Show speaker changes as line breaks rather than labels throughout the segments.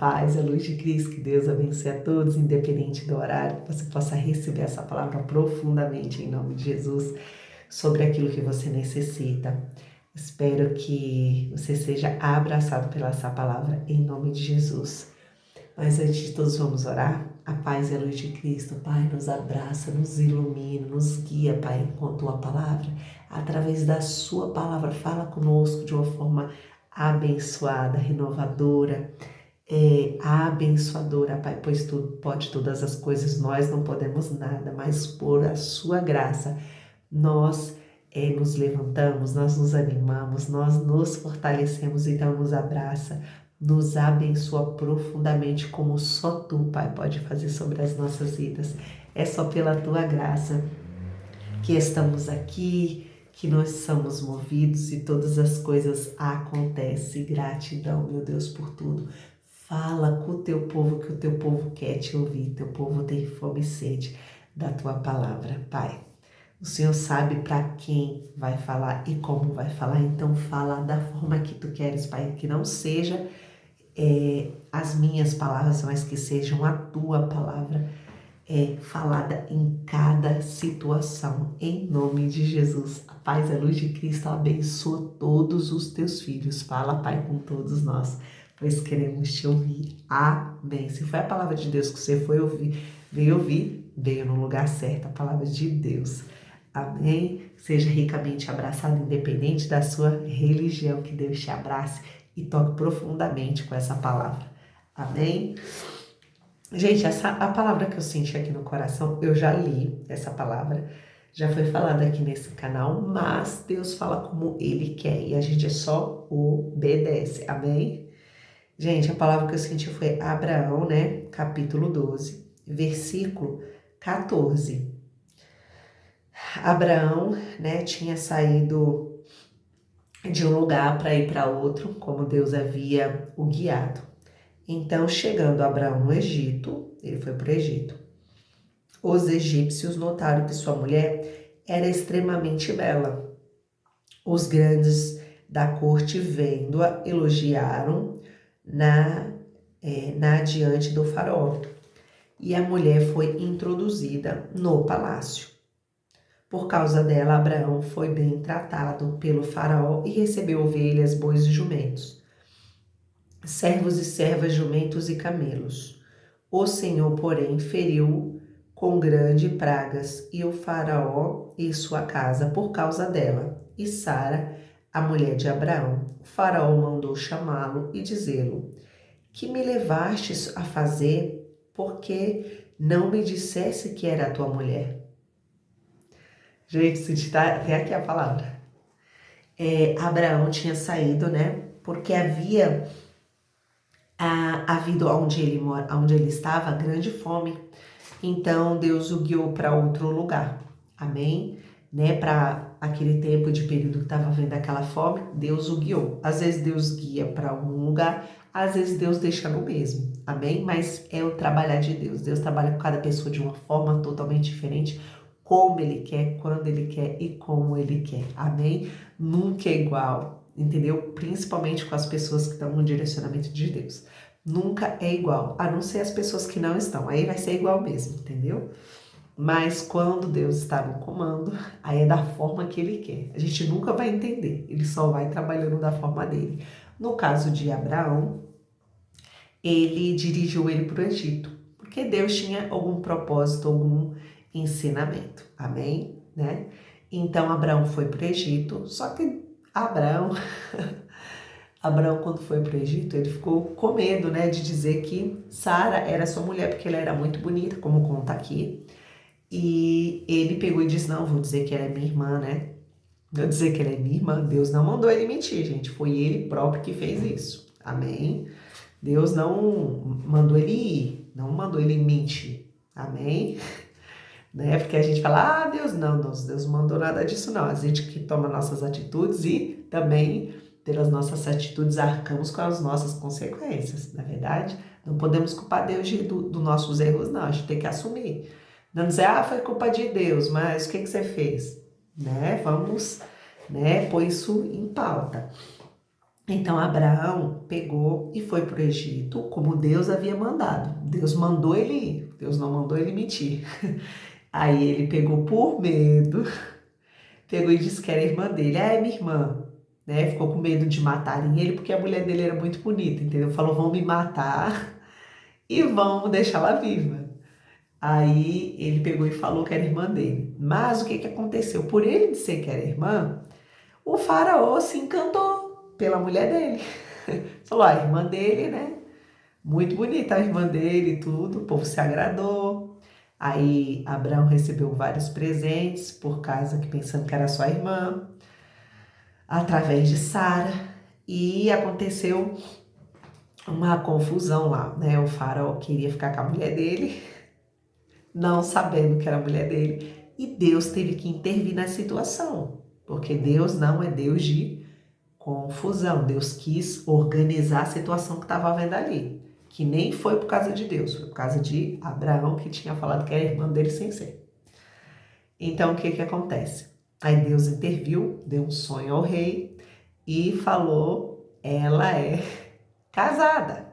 paz, a luz de Cristo, que Deus abençoe a todos, independente do horário, que você possa receber essa palavra profundamente em nome de Jesus, sobre aquilo que você necessita. Espero que você seja abraçado pela essa palavra em nome de Jesus. Mas antes de todos vamos orar. A paz e a luz de Cristo, Pai, nos abraça, nos ilumina, nos guia, Pai, com a Tua palavra. Através da Sua palavra, fala conosco de uma forma abençoada, renovadora, abençoadora, Pai, pois Tu pode todas as coisas, nós não podemos nada, mas por a Sua graça, nós nos levantamos, nós nos animamos, nós nos fortalecemos, então nos abraça, nos abençoa profundamente como só Tu, Pai, pode fazer sobre as nossas vidas. É só pela Tua graça que estamos aqui, que nós somos movidos e todas as coisas acontecem. Gratidão, meu Deus, por tudo. Fala com o Teu povo, que o Teu povo quer te ouvir. Teu povo tem fome e sede da Tua palavra, Pai. O Senhor sabe para quem vai falar e como vai falar, então fala da forma que Tu queres, Pai, que não seja as minhas palavras, mas que sejam a Tua palavra falada em cada situação, em nome de Jesus. A paz e a luz de Cristo abençoa todos os Teus filhos. Fala, Pai, com todos nós, pois queremos Te ouvir. Amém. Se foi a palavra de Deus que você veio ouvir, veio no lugar certo, a palavra de Deus. Amém. Seja ricamente abraçado, independente da sua religião, que Deus te abrace e toque profundamente com essa palavra. Amém? Gente, a palavra que eu senti aqui no coração, eu já li essa palavra, já foi falada aqui nesse canal, mas Deus fala como Ele quer e a gente só obedece. Amém? Gente, a palavra que eu senti foi Abraão, né? Capítulo 12, versículo 14. Abraão, né, tinha saído de um lugar para ir para outro, como Deus havia o guiado. Então, chegando Abraão no Egito, ele foi para o Egito, os egípcios notaram que sua mulher era extremamente bela. Os grandes da corte, vendo-a, elogiaram na diante do faraó. E a mulher foi introduzida no palácio. Por causa dela, Abraão foi bem tratado pelo faraó e recebeu ovelhas, bois e jumentos, servos e servas, jumentos e camelos. O Senhor, porém, feriu com grande pragas e o faraó e sua casa por causa dela. E Sara, a mulher de Abraão, o faraó mandou chamá-lo e dizê-lo: que me levastes a fazer, porque não me dissesse que era a tua mulher? Gente, se está até aqui a palavra. Abraão tinha saído, né? Porque havia havido onde ele estava, grande fome. Então Deus o guiou para outro lugar. Amém? Né? Para aquele tempo de período que estava vendo aquela fome, Deus o guiou. Às vezes Deus guia para algum lugar, às vezes Deus deixa no mesmo. Amém? Mas é o trabalhar de Deus. Deus trabalha com cada pessoa de uma forma totalmente diferente, como Ele quer, quando Ele quer e como Ele quer. Amém? Nunca é igual, entendeu? Principalmente com as pessoas que estão no direcionamento de Deus. Nunca é igual, a não ser as pessoas que não estão. Aí vai ser igual mesmo, entendeu? Mas quando Deus está no comando, aí é da forma que Ele quer. A gente nunca vai entender, Ele só vai trabalhando da forma dele. No caso de Abraão, Ele dirigiu ele para o Egito, porque Deus tinha algum propósito, algum ensinamento. Amém? Né? Então Abraão foi para o Egito, só que Abraão, quando foi para o Egito, ele ficou com medo, né, de dizer que Sara era sua mulher, porque ela era muito bonita, como conta aqui. E ele pegou e disse: não, vou dizer que ela é minha irmã, né? Vou dizer que ela é minha irmã. Deus não mandou ele mentir, gente. Foi ele próprio que fez isso. Amém? Deus não mandou ele ir, não mandou ele mentir. Amém? Né? Porque a gente fala: Deus não mandou nada disso não. A gente que toma nossas atitudes e também, pelas nossas atitudes, arcamos com as nossas consequências, na verdade? Não podemos culpar Deus dos nossos erros, não. A gente tem que assumir. Não dizer: foi culpa de Deus, mas o que você fez? Né? Vamos, né, pôr isso em pauta. Então Abraão pegou e foi para o Egito como Deus havia mandado. Deus mandou ele ir, Deus não mandou ele mentir. Aí ele pegou por medo, pegou e disse que era irmã dele. Ah, é minha irmã, né? Ficou com medo de matarem ele porque a mulher dele era muito bonita, entendeu? Falou, vão me matar e vão deixá-la viva. Aí ele pegou e falou que era irmã dele. Mas o que que aconteceu? Por ele dizer que era irmã, o faraó se encantou pela mulher dele. Falou, a irmã dele, né? Muito bonita a irmã dele e tudo, o povo se agradou. Aí Abraão recebeu vários presentes por causa que pensando que era sua irmã, através de Sara. E aconteceu uma confusão lá, né? O faraó queria ficar com a mulher dele, não sabendo que era a mulher dele, e Deus teve que intervir na situação, porque Deus não é Deus de confusão. Deus quis organizar a situação que estava havendo ali, que nem foi por causa de Deus, foi por causa de Abraão, que tinha falado que era irmã dele sem ser. Então, o que que acontece? Aí Deus interviu, deu um sonho ao rei e falou, ela é casada.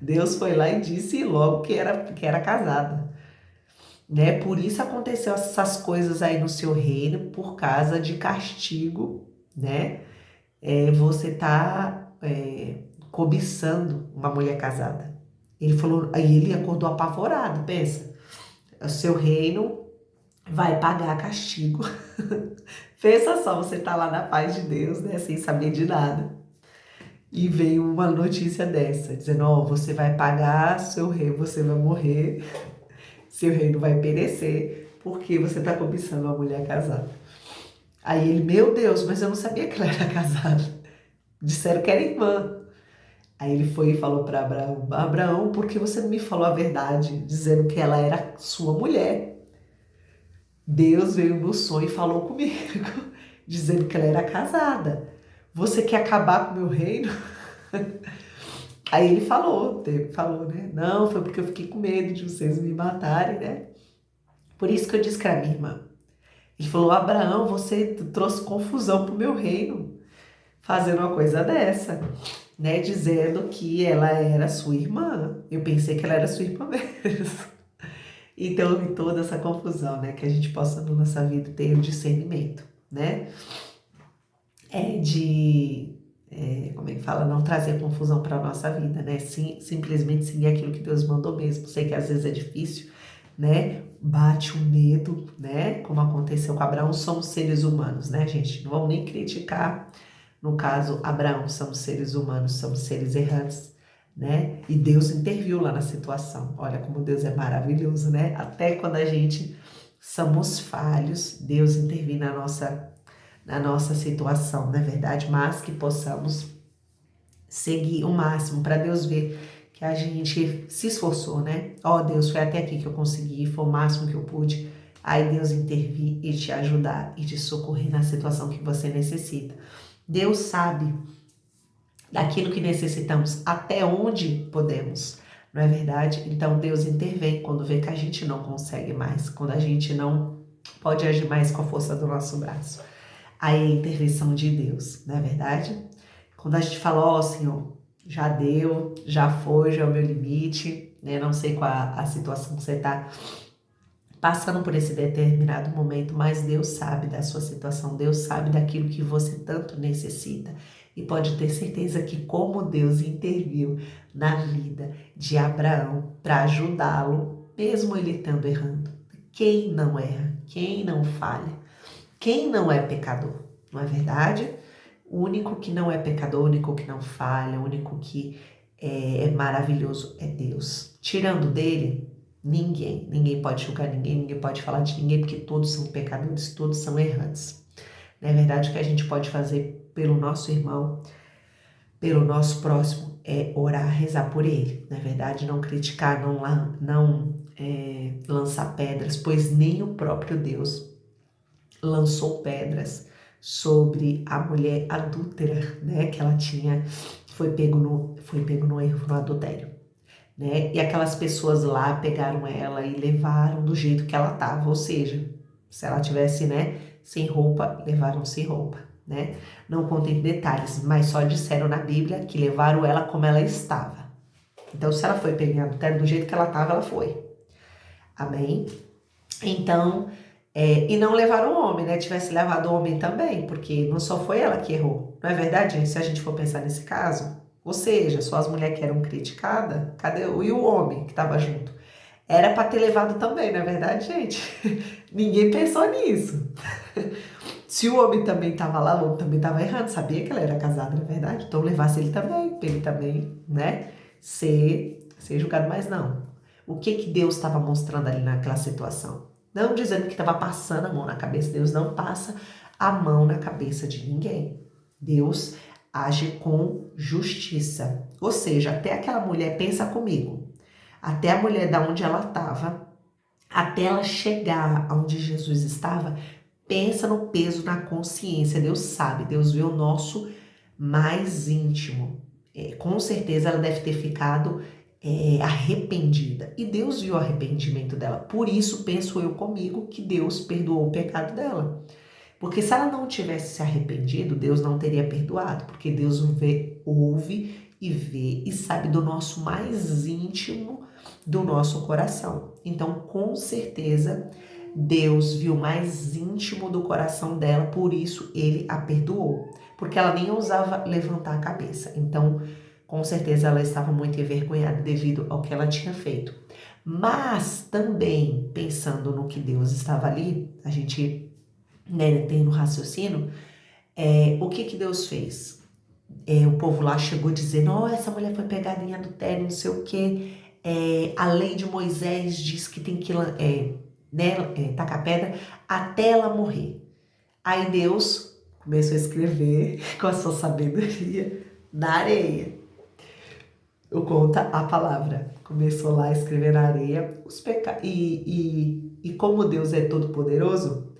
Deus foi lá e disse logo que era casada, né? Por isso aconteceu essas coisas aí no seu reino, por causa de castigo, né? Você tá cobiçando uma mulher casada. Ele falou, aí ele acordou apavorado, pensa, o seu reino vai pagar castigo. Pensa só, você tá lá na paz de Deus, né, sem saber de nada. E veio uma notícia dessa, dizendo, ó, você vai pagar seu reino, você vai morrer, seu reino vai perecer, porque você tá cobiçando uma mulher casada. Aí ele, meu Deus, mas eu não sabia que ela era casada. Disseram que era irmã. Aí ele foi e falou para Abraão, Abraão, por que você não me falou a verdade, dizendo que ela era sua mulher? Deus veio no sonho e falou comigo, dizendo que ela era casada. Você quer acabar com o meu reino? Aí ele falou, né? Não, foi porque eu fiquei com medo de vocês me matarem, né? Por isso que eu disse que era minha irmã. Ele falou, Abraão, você trouxe confusão pro meu reino, fazendo uma coisa dessa, né? Dizendo que ela era sua irmã. Eu pensei que ela era sua irmã mesmo. Então, em toda essa confusão, né? Que a gente possa na nossa vida ter o discernimento, né? Como é que fala? Não trazer confusão para a nossa vida, né? Simplesmente seguir aquilo que Deus mandou mesmo. Sei que às vezes é difícil, né? Bate um medo, né? Como aconteceu com Abraão, somos seres humanos, né, gente? Não vamos nem criticar. No caso, Abraão, somos seres humanos, somos seres errantes, né? E Deus interviu lá na situação. Olha como Deus é maravilhoso, né? Até quando a gente somos falhos, Deus intervém na nossa situação, não é verdade? Mas que possamos seguir o máximo para Deus ver que a gente se esforçou, né? Ó, Deus, foi até aqui que eu consegui, foi o máximo que eu pude. Aí Deus intervir e te ajudar e te socorrer na situação que você necessita. Deus sabe daquilo que necessitamos, até onde podemos, não é verdade? Então Deus intervém quando vê que a gente não consegue mais, quando a gente não pode agir mais com a força do nosso braço. Aí é a intervenção de Deus, não é verdade? Quando a gente fala, ó, Senhor, já deu, já foi, já é o meu limite, né? Não sei qual a situação que você está passando por esse determinado momento, mas Deus sabe da sua situação, Deus sabe daquilo que você tanto necessita. E pode ter certeza que como Deus interviu na vida de Abraão para ajudá-lo, mesmo ele estando errando. Quem não erra? Quem não falha? Quem não é pecador? Não é verdade? O único que não é pecador, o único que não falha, o único que é maravilhoso é Deus. Tirando dele, ninguém pode julgar ninguém pode falar de ninguém, porque todos são pecadores, todos são errantes. Na verdade, o que a gente pode fazer pelo nosso irmão, pelo nosso próximo, é orar, rezar por ele. Na verdade, não criticar, não lançar pedras, pois nem o próprio Deus lançou pedras sobre a mulher adúltera, né? Que ela foi pego no erro, no adultério, né? E aquelas pessoas lá pegaram ela e levaram do jeito que ela estava, ou seja, se ela tivesse, né, sem roupa, levaram sem roupa, né? Não contem detalhes, mas só disseram na Bíblia que levaram ela como ela estava. Então, se ela foi pega em adultério do jeito que ela estava, ela foi. Amém? Então, e não levaram o homem, né? Tivesse levado o homem também, porque não só foi ela que errou. Não é verdade, gente? Se a gente for pensar nesse caso, ou seja, só as mulheres que eram criticadas, cadê e o homem que estava junto? Era para ter levado também, não é verdade, gente? Ninguém pensou nisso. Se o homem também estava lá, o homem também estava errando, sabia que ela era casada, não é verdade? Então levasse ele também, para ele também, né? Ser julgado, mas não. O que Deus estava mostrando ali naquela situação? Não dizendo que estava passando a mão na cabeça. Deus não passa a mão na cabeça de ninguém. Deus age com justiça. Ou seja, até aquela mulher, pensa comigo, até a mulher da onde ela estava, até ela chegar onde Jesus estava, pensa no peso na consciência. Deus sabe, Deus vê o nosso mais íntimo. Com certeza ela deve ter ficado arrependida. E Deus viu o arrependimento dela. Por isso, penso eu comigo, que Deus perdoou o pecado dela. Porque se ela não tivesse se arrependido, Deus não teria perdoado. Porque Deus ouve e vê e sabe do nosso mais íntimo, do nosso coração. Então, com certeza, Deus viu o mais íntimo do coração dela, por isso ele a perdoou. Porque ela nem ousava levantar a cabeça. Então, com certeza ela estava muito envergonhada devido ao que ela tinha feito. Mas também, pensando no que Deus estava ali, a gente, né, tem no raciocínio, o que Deus fez? O povo lá chegou dizendo, essa mulher foi pegada em adultério, não sei o quê. A lei de Moisés diz que tem que tacar pedra até ela morrer. Aí Deus começou a escrever com a sua sabedoria na areia. Eu conto a palavra. Começou lá a escrever na areia os pecados. E como Deus é todo poderoso,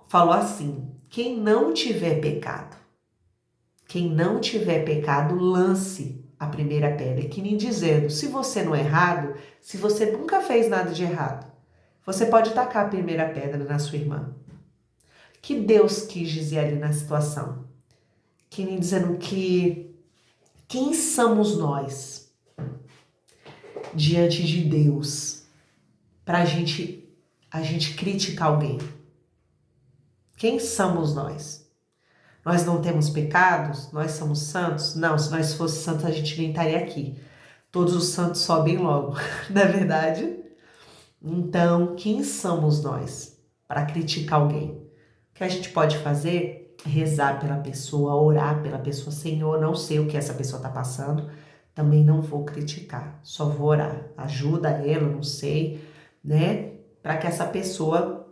falou assim, quem não tiver pecado, lance a primeira pedra. Que nem dizendo, se você não é errado, se você nunca fez nada de errado, você pode tacar a primeira pedra na sua irmã. Que Deus quis dizer ali na situação? Que nem dizendo que quem somos nós diante de Deus para a gente criticar alguém? Quem somos nós? Nós não temos pecados? Nós somos santos? Não, se nós fossemos santos a gente nem estaria aqui. Todos os santos sobem logo, não é verdade? Então, quem somos nós para criticar alguém? O que a gente pode fazer? Rezar pela pessoa, orar pela pessoa. Senhor, não sei o que essa pessoa está passando, também não vou criticar, só vou orar. Ajuda ela, não sei, né? Para que essa pessoa,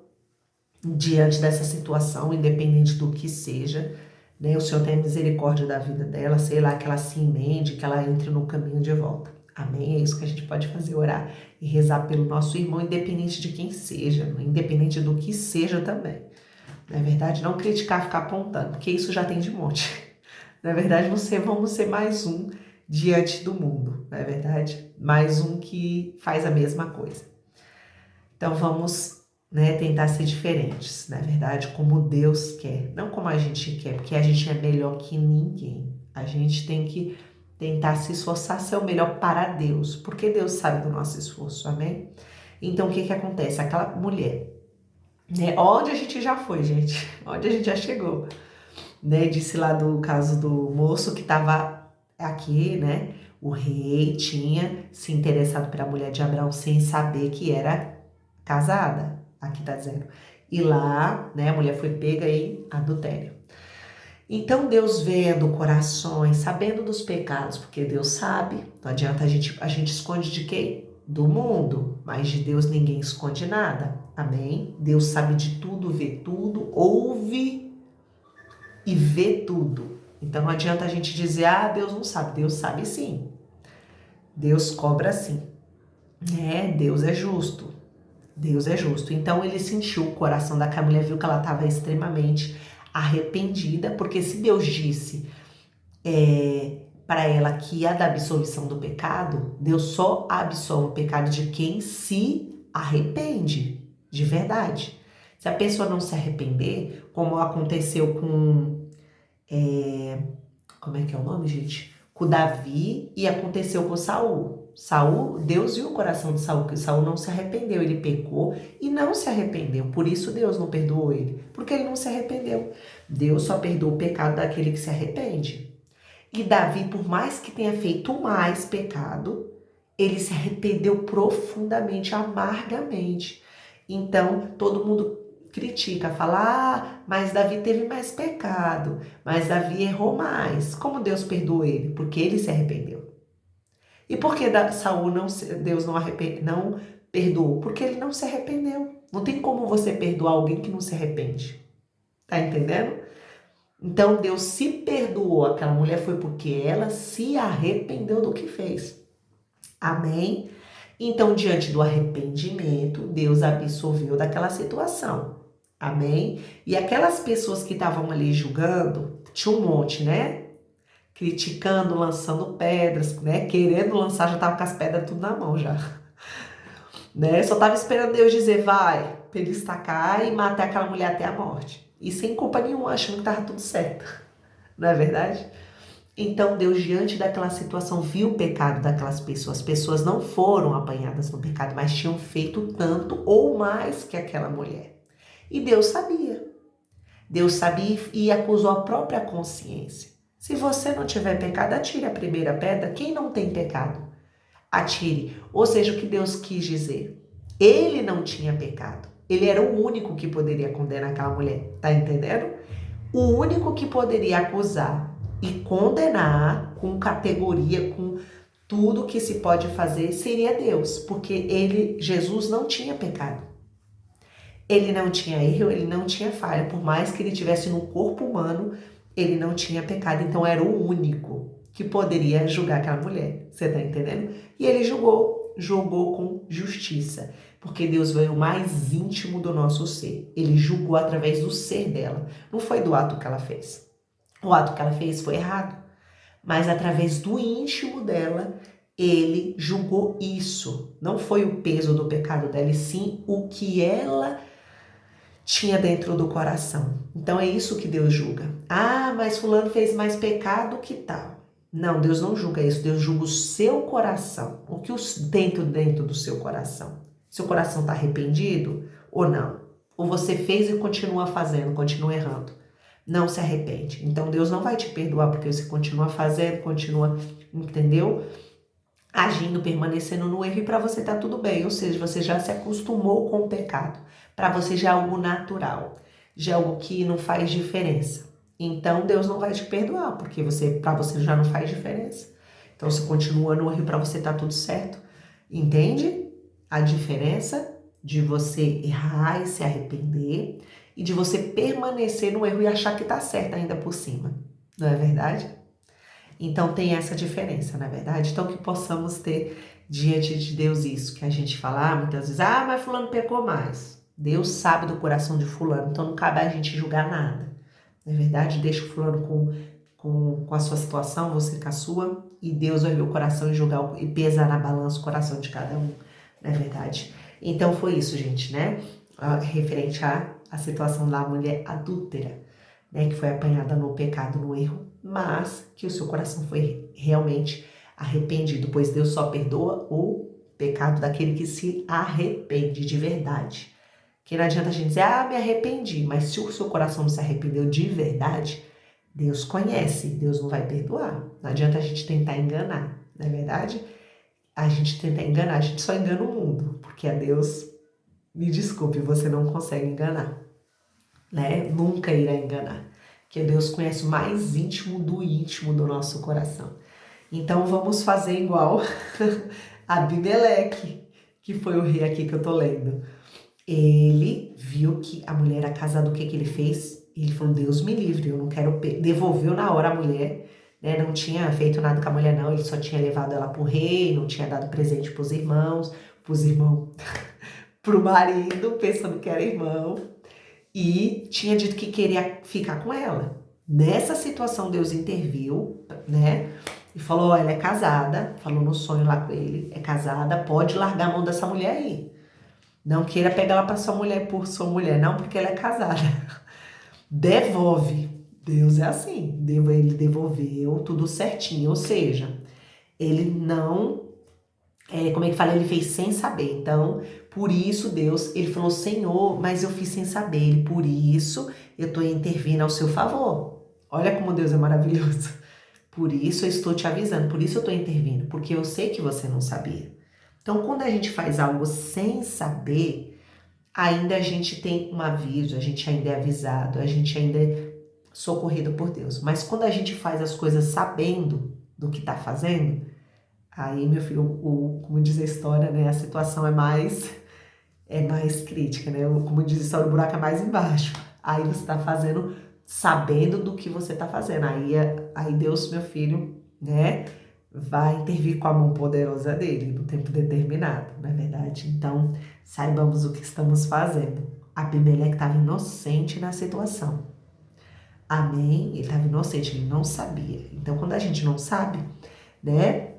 diante dessa situação, independente do que seja, né? O Senhor tenha misericórdia da vida dela, sei lá, que ela se emende, que ela entre no caminho de volta. Amém? É isso que a gente pode fazer, orar e rezar pelo nosso irmão, independente de quem seja, independente do que seja também. Não é verdade? Não criticar, ficar apontando, porque isso já tem de monte. Na verdade, vamos ser mais um diante do mundo, não é verdade? Mais um que faz a mesma coisa. Então vamos, né, tentar ser diferentes, na verdade, como Deus quer, não como a gente quer, porque a gente é melhor que ninguém. A gente tem que tentar se esforçar, ser o melhor para Deus, porque Deus sabe do nosso esforço, amém? Então o que acontece? Aquela mulher, né, onde a gente já foi, gente, onde a gente já chegou, né, disse lá do caso do moço que estava aqui, né, o rei tinha se interessado pela mulher de Abraão sem saber que era casada, aqui tá dizendo, e lá, né, a mulher foi pega em adultério. Então Deus vendo corações, sabendo dos pecados, porque Deus sabe, não adianta a gente esconde de quem? Do mundo, mas de Deus ninguém esconde nada, amém? Deus sabe de tudo, vê tudo, ouve e vê tudo. Então não adianta a gente dizer, Deus não sabe. Deus sabe sim. Deus cobra sim. Deus é justo. Deus é justo. Então ele sentiu o coração daquela mulher, viu que ela estava extremamente arrependida, porque se Deus disse para ela que ia dar absolvição do pecado, Deus só absolve o pecado de quem se arrepende, de verdade. Se a pessoa não se arrepender, como aconteceu com como é que é o nome, gente? Com Davi e aconteceu com Saul. Saul, Deus viu o coração de Saul, que Saul não se arrependeu, ele pecou e não se arrependeu. Por isso Deus não perdoou ele, porque ele não se arrependeu. Deus só perdoa o pecado daquele que se arrepende. E Davi, por mais que tenha feito mais pecado, ele se arrependeu profundamente, amargamente. Então, todo mundo critica, fala, mas Davi teve mais pecado, mas Davi errou mais. Como Deus perdoou ele? Porque ele se arrependeu. E por que Saul Deus não perdoou? Porque ele não se arrependeu. Não tem como você perdoar alguém que não se arrepende. Tá entendendo? Então Deus se perdoou aquela mulher foi porque ela se arrependeu do que fez. Amém? Então, diante do arrependimento, Deus absolveu daquela situação. Amém? E aquelas pessoas que estavam ali julgando, tinha um monte, né? Criticando, lançando pedras, né? Querendo lançar, já tava com as pedras tudo na mão já. Né? Só tava esperando Deus dizer, vai, pra ele estacar e matar aquela mulher até a morte. E sem culpa nenhuma, achando que tava tudo certo. Não é verdade? Então Deus, diante daquela situação, viu o pecado daquelas pessoas. As pessoas não foram apanhadas no pecado, mas tinham feito tanto ou mais que aquela mulher. E Deus sabia. Deus sabia e acusou a própria consciência. Se você não tiver pecado, atire a primeira pedra. Quem não tem pecado? Atire. Ou seja, o que Deus quis dizer? Ele não tinha pecado. Ele era o único que poderia condenar aquela mulher. Tá entendendo? O único que poderia acusar e condenar com categoria, com tudo que se pode fazer, seria Deus, porque Jesus não tinha pecado. Ele não tinha erro, ele não tinha falha, por mais que ele tivesse no corpo humano, ele não tinha pecado, então era o único que poderia julgar aquela mulher, você tá entendendo? E ele julgou com justiça, porque Deus veio mais íntimo do nosso ser, ele julgou através do ser dela, não foi do ato que ela fez. O ato que ela fez foi errado, mas através do íntimo dela, ele julgou isso. Não foi o peso do pecado dela, e sim o que ela tinha dentro do coração. Então é isso que Deus julga. Mas fulano fez mais pecado que tal. Não, Deus não julga isso. Deus julga o seu coração. O que dentro do seu coração. Seu coração está arrependido ou não? Ou você fez e continua fazendo, continua errando. Não se arrepende. Então Deus não vai te perdoar porque você continua fazendo, continua, entendeu? Agindo, permanecendo no erro e para você tá tudo bem. Ou seja, você já se acostumou com o pecado. Para você já é algo natural. Já é algo que não faz diferença. Então Deus não vai te perdoar porque para você já não faz diferença. Então você continua no erro e para você tá tudo certo. Entende a diferença de você errar e se arrepender e de você permanecer no erro e achar que tá certo ainda por cima. Não é verdade? Então tem essa diferença, não é verdade? Então que possamos ter diante de Deus isso, que a gente fala muitas vezes, mas fulano pecou mais. Deus sabe do coração de fulano, então não cabe a gente julgar nada. Não é verdade? Deixa o fulano com a sua situação, você com a sua, e Deus vai ver o coração e julgar e pesar na balança o coração de cada um, não é verdade? Então foi isso, gente, né? Referente à situação da mulher adúltera, né? Que foi apanhada no pecado, no erro, mas que o seu coração foi realmente arrependido, pois Deus só perdoa o pecado daquele que se arrepende de verdade. Que não adianta a gente dizer, me arrependi, mas se o seu coração não se arrependeu de verdade, Deus conhece, Deus não vai perdoar. Não adianta a gente tentar enganar, não é verdade? A gente tenta enganar, a gente só engana o mundo, porque a Deus, me desculpe, você não consegue enganar, né? Nunca irá enganar, porque Deus conhece o mais íntimo do nosso coração. Então vamos fazer igual Abimeleque, que foi o rei aqui que eu tô lendo. Ele viu que a mulher era casada, o que ele fez? Ele falou, Deus me livre, eu não quero... Devolveu na hora a mulher, né? Não tinha feito nada com a mulher não, ele só tinha levado ela pro rei, não tinha dado presente pros irmãos, pro marido, pensando que era irmão, e tinha dito que queria ficar com ela. Nessa situação Deus interviu, né? E falou, ela é casada, falou no sonho lá com ele, é casada, pode largar a mão dessa mulher aí. Não queira pegar ela para sua mulher por sua mulher, não, porque ela é casada. Devolve Deus é assim, ele devolveu tudo certinho, ou seja, ele não, como é que fala? Ele fez sem saber, então, por isso Deus, ele falou, Senhor, mas eu fiz sem saber, por isso eu estou intervindo ao seu favor. Olha como Deus é maravilhoso. Por isso eu estou te avisando, por isso eu estou intervindo, porque eu sei que você não sabia. Então, quando a gente faz algo sem saber, ainda a gente tem um aviso, a gente ainda é avisado, a gente ainda é socorrido por Deus. Mas quando a gente faz as coisas sabendo do que está fazendo, aí, meu filho, como diz a história, né, a situação é mais crítica, né? Como diz a história, o buraco é mais embaixo. Aí você está fazendo sabendo do que você está fazendo. Aí Deus, meu filho, né, vai intervir com a mão poderosa dele no tempo determinado, não é verdade? Então, saibamos o que estamos fazendo. Abimeleque estava inocente na situação. Amém? Ele estava inocente, ele não sabia. Então, quando a gente não sabe, né?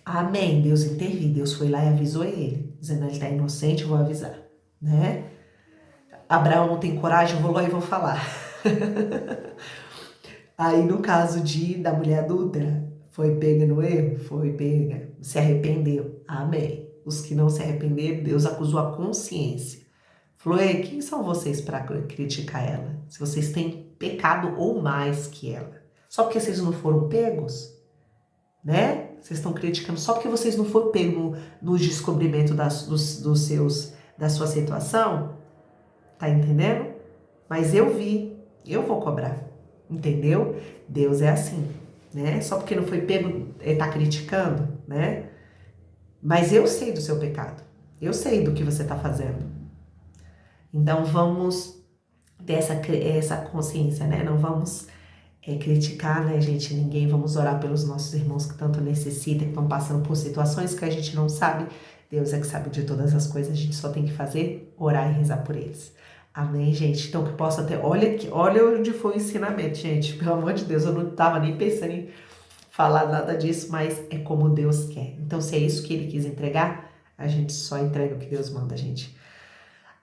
Amém. Deus interviu, Deus foi lá e avisou ele, dizendo, ele está inocente, eu vou avisar, né? Abraão não tem coragem, eu vou lá e vou falar. Aí no caso da mulher adúltera, foi pega no erro? Foi pega. Se arrependeu. Amém. Os que não se arrependeram, Deus acusou a consciência. Falou, ei, quem são vocês para criticar ela? Se vocês têm pecado ou mais que ela. Só porque vocês não foram pegos, né? Vocês estão criticando só porque vocês não foram pegos no descobrimento da sua situação. Tá entendendo? Mas eu vi, eu vou cobrar. Entendeu? Deus é assim, né? Só porque não foi pego, ele tá criticando, né? Mas eu sei do seu pecado. Eu sei do que você tá fazendo. Então vamos ter essa consciência, né? Não vamos criticar, né, gente? Ninguém. Vamos orar pelos nossos irmãos que tanto necessitam, que estão passando por situações que a gente não sabe. Deus é que sabe de todas as coisas. A gente só tem que fazer, orar e rezar por eles. Amém, gente? Então que possa ter... Olha onde foi o ensinamento, gente. Pelo amor de Deus, eu não estava nem pensando em falar nada disso, mas é como Deus quer. Então, se é isso que Ele quis entregar, a gente só entrega o que Deus manda, gente.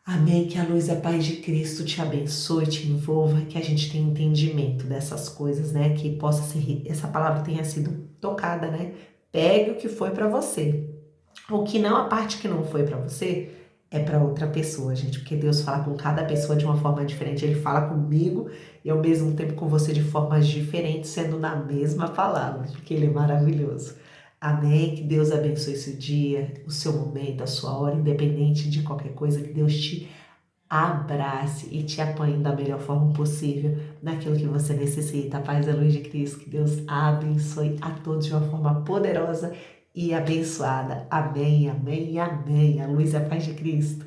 Amém, que a luz e a paz de Cristo te abençoe, te envolva, que a gente tenha entendimento dessas coisas, né? Que possa ser, essa palavra tenha sido tocada, né? Pegue o que foi para você. O que não, a parte que não foi para você, é para outra pessoa, gente, porque Deus fala com cada pessoa de uma forma diferente. Ele fala comigo e ao mesmo tempo com você de formas diferentes, sendo na mesma palavra, porque Ele é maravilhoso. Amém? Que Deus abençoe esse dia, o seu momento, a sua hora, independente de qualquer coisa, que Deus te abrace e te apanhe da melhor forma possível naquilo que você necessita. A paz e a luz de Cristo, que Deus abençoe a todos de uma forma poderosa e abençoada. Amém, amém, amém. A luz e a paz de Cristo.